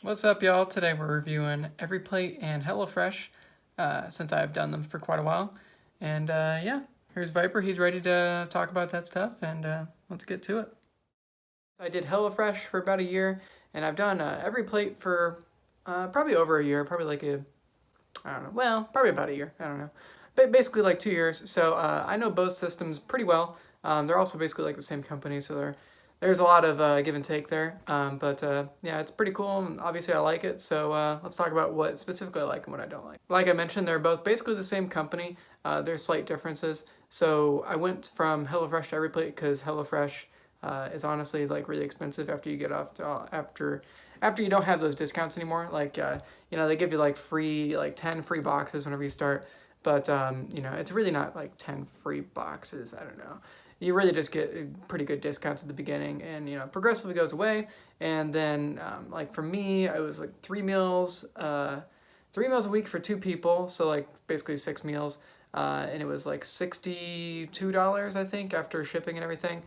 What's up, y'all? Today we're reviewing EveryPlate and HelloFresh, since I've done them for quite a while. And yeah, here's Viper. He's ready to talk about that stuff, and let's get to it. I did HelloFresh for about a year, and I've done EveryPlate for probably over a year, probably like I don't know, well, probably about a year, I don't know. But basically like 2 years, so I know both systems pretty well. They're also basically like the same company, so there's a lot of give and take there. But yeah, it's pretty cool, and obviously I like it, so let's talk about what specifically I like and what I don't like. Like I mentioned, they're both basically the same company. There's slight differences. So I went from HelloFresh to EveryPlate because HelloFresh is honestly like really expensive after you get off to, after you don't have those discounts anymore. Like they give you like 10 free boxes whenever you start, but it's really not like 10 free boxes. I don't know. You really just get pretty good discounts at the beginning, and progressively goes away. And then like for me, I was like 3 meals a week for 2 people, so like basically 6 meals. And it was like $62, I think, after shipping and everything,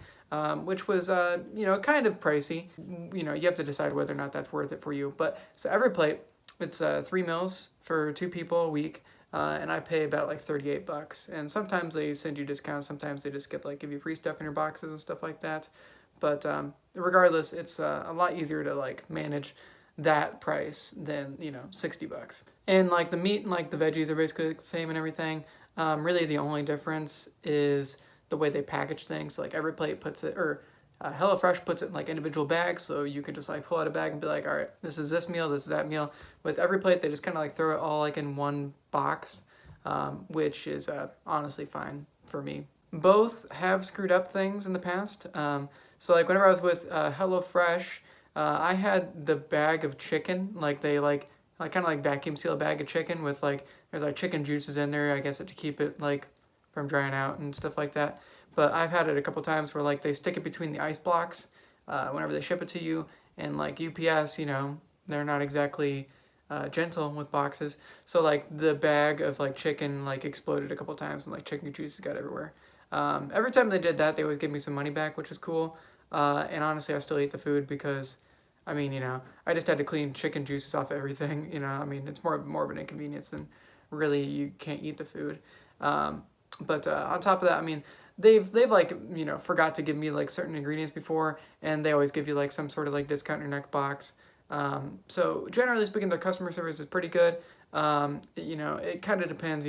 which was, kind of pricey. You have to decide whether or not that's worth it for you. But so EveryPlate, it's 3 meals for 2 people a week, and I pay about like $38. And sometimes they send you discounts. Sometimes they just give you free stuff in your boxes and stuff like that. But regardless, it's a lot easier to like manage that price than $60. And like the meat and like the veggies are basically the same and everything. Really, the only difference is the way they package things. So, like EveryPlate puts it, or HelloFresh puts it in like individual bags, so you can just like pull out a bag and be like, all right, this is this meal, this is that meal. With EveryPlate, they just kind of like throw it all like in one box, which is honestly fine for me. Both have screwed up things in the past. So like whenever I was with HelloFresh, I had the bag of chicken, like they like kind of like vacuum seal a bag of chicken with like there's like chicken juices in there, I guess, to keep it like from drying out and stuff like that. But I've had it a couple times where like they stick it between the ice blocks whenever they ship it to you, and like UPS, they're not exactly gentle with boxes. So like the bag of like chicken like exploded a couple times, and like chicken juices got everywhere. Every time they did that, they always give me some money back, which was cool. And honestly, I still eat the food because I just had to clean chicken juices off everything. It's more of an inconvenience than really you can't eat the food. But on top of that, they've like forgot to give me like certain ingredients before, and they always give you like some sort of like discount in your next box. So generally speaking, their customer service is pretty good. It kind of depends.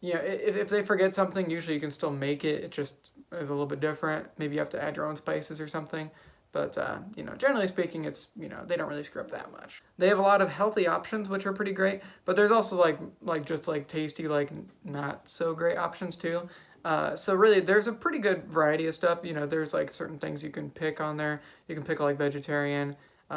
If they forget something, usually you can still make it. It just is a little bit different. Maybe you have to add your own spices or something. But, generally speaking, it's, they don't really screw up that much. They have a lot of healthy options, which are pretty great, but there's also just tasty, not so great options too. So really, there's a pretty good variety of stuff. There's like certain things you can pick on there. You can pick like vegetarian.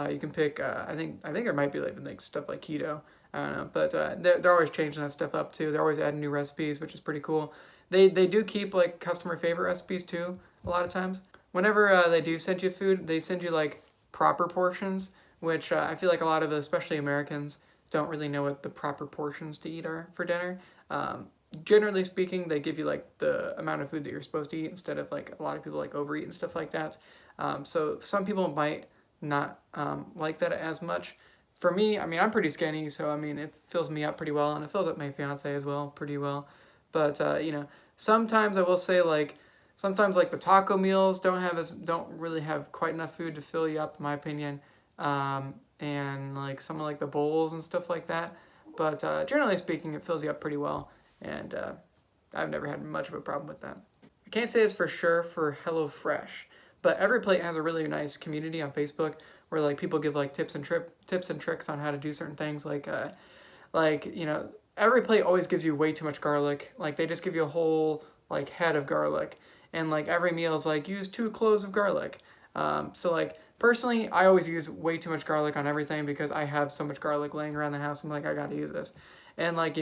You can pick, I think there might be like stuff like keto. I don't know, but they're always changing that stuff up too. They're always adding new recipes, which is pretty cool. They do keep like customer favorite recipes too, a lot of times. Whenever they do send you food, they send you like proper portions, which I feel like a lot of especially Americans don't really know what the proper portions to eat are for dinner. Generally speaking, they give you like the amount of food that you're supposed to eat instead of like a lot of people like overeat and stuff like that. So some people might not like that as much. For me, I'm pretty skinny, so it fills me up pretty well, and it fills up my fiance as well pretty well. But sometimes I will say sometimes like the taco meals don't really have quite enough food to fill you up, in my opinion, and like some of like the bowls and stuff like that. But generally speaking, it fills you up pretty well, and I've never had much of a problem with that. I can't say it's for sure for HelloFresh, but EveryPlate has a really nice community on Facebook where like people give like tips and tricks on how to do certain things. EveryPlate always gives you way too much garlic. Like they just give you a whole like head of garlic, and like every meal is like use 2 cloves of garlic. So like personally, I always use way too much garlic on everything because I have so much garlic laying around the house. I'm like, I gotta use this. And like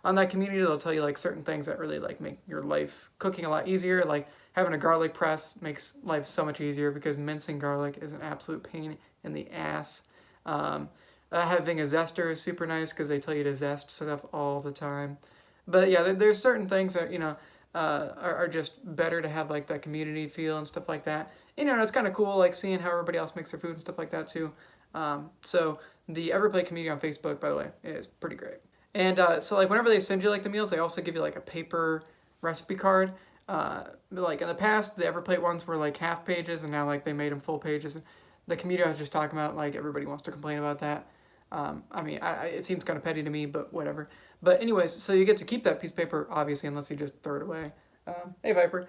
on that community, they'll tell you like certain things that really like make your life cooking a lot easier. Like having a garlic press makes life so much easier because mincing garlic is an absolute pain in the ass. Having a zester is super nice because they tell you to zest stuff all the time. But yeah, there's certain things that are just better to have like that community feel and stuff like that. It's kind of cool like seeing how everybody else makes their food and stuff like that too. So the EveryPlate community on Facebook, by the way, is pretty great. And so like whenever they send you like the meals, they also give you like a paper recipe card. Like in the past, the EveryPlate ones were like half pages, and now like they made them full pages. The community I was just talking about, like everybody wants to complain about that. I mean, it seems kind of petty to me, but whatever. But anyways, so you get to keep that piece of paper, obviously, unless you just throw it away. Hey, Viper.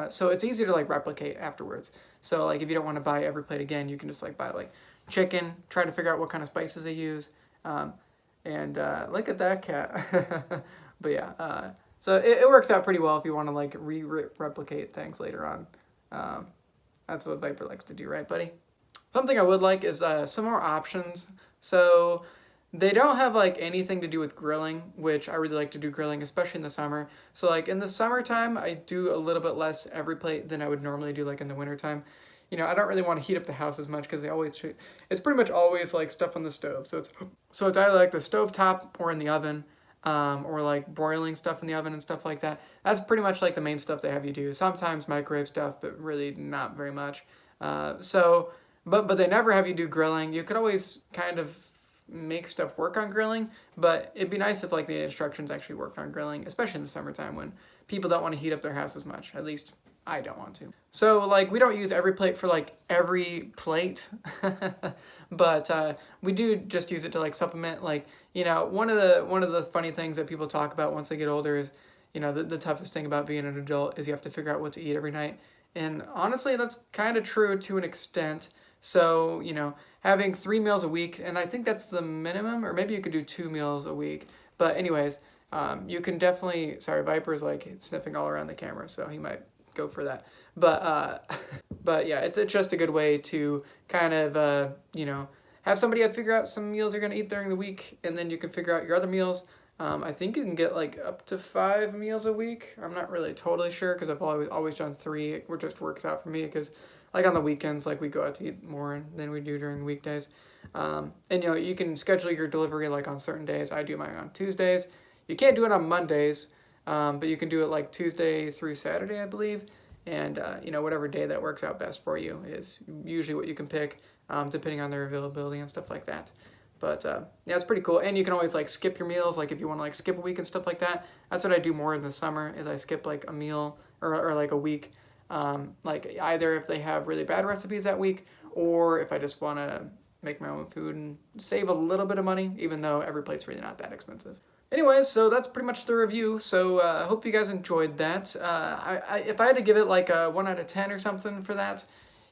So it's easy to like replicate afterwards. So like if you don't want to buy EveryPlate again, you can just like buy like chicken, try to figure out what kind of spices they use. And look at that cat. But yeah, so it works out pretty well if you want to like replicate things later on. That's what Viper likes to do, right, buddy? Something I would like is some more options. So they don't have like anything to do with grilling, which I really like to do grilling, especially in the summer. So like in the summertime, I do a little bit less EveryPlate than I would normally do like in the wintertime. You know, I don't really want to heat up the house as much because it's pretty much always like stuff on the stove. So it's either like the stove top or in the oven, or like broiling stuff in the oven and stuff like that. That's pretty much like the main stuff they have you do. Sometimes microwave stuff, but really not very much. But they never have you do grilling. You could always kind of make stuff work on grilling, but it'd be nice if like the instructions actually worked on grilling, especially in the summertime when people don't want to heat up their house as much. At least I don't want to. So like we don't use EveryPlate for like every plate, but we do just use it to like supplement. Like, you know, one of the funny things that people talk about once they get older is, you know, the toughest thing about being an adult is you have to figure out what to eat every night. And honestly, that's kind of true to an extent. So, you know, having 3 meals a week, and I think that's the minimum, or maybe you could do 2 meals a week. But anyways, you can definitely, sorry, Viper's like sniffing all around the camera, so he might go for that. But yeah, it's just a good way to kind of, you know, have somebody figure out some meals you're going to eat during the week, and then you can figure out your other meals. I think you can get like up to 5 meals a week. I'm not really totally sure because I've always done 3. It just works out for me because like on the weekends, like we go out to eat more than we do during the weekdays. And you know, you can schedule your delivery like on certain days. I do mine on Tuesdays. You can't do it on Mondays, but you can do it like Tuesday through Saturday, I believe. And you know, whatever day that works out best for you is usually what you can pick, depending on their availability and stuff like that. But yeah, it's pretty cool. And you can always like skip your meals, like if you want to like skip a week and stuff like that. That's what I do more in the summer, is I skip like a meal or like a week. Like either if they have really bad recipes that week, or if I just want to make my own food and save a little bit of money, even though EveryPlate's really not that expensive. Anyways, so that's pretty much the review. So I hope you guys enjoyed that. If I had to give it like a 1 out of 10 or something for that,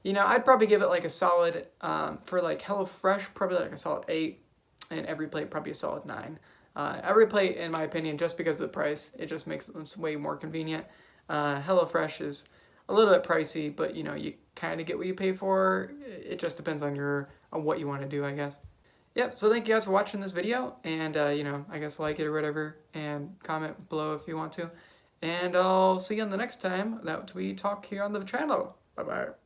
you know, I'd probably give it like a solid, for like HelloFresh, probably like a solid 8, and EveryPlate probably a solid 9. EveryPlate, in my opinion, just because of the price, it just makes it way more convenient. HelloFresh is a little bit pricey, but you know, you kind of get what you pay for. It just depends on what you want to do, I guess. Yep, so thank you guys for watching this video, and you know, I guess like it or whatever, and comment below if you want to. And I'll see you on the next time that we talk here on the channel. Bye-bye.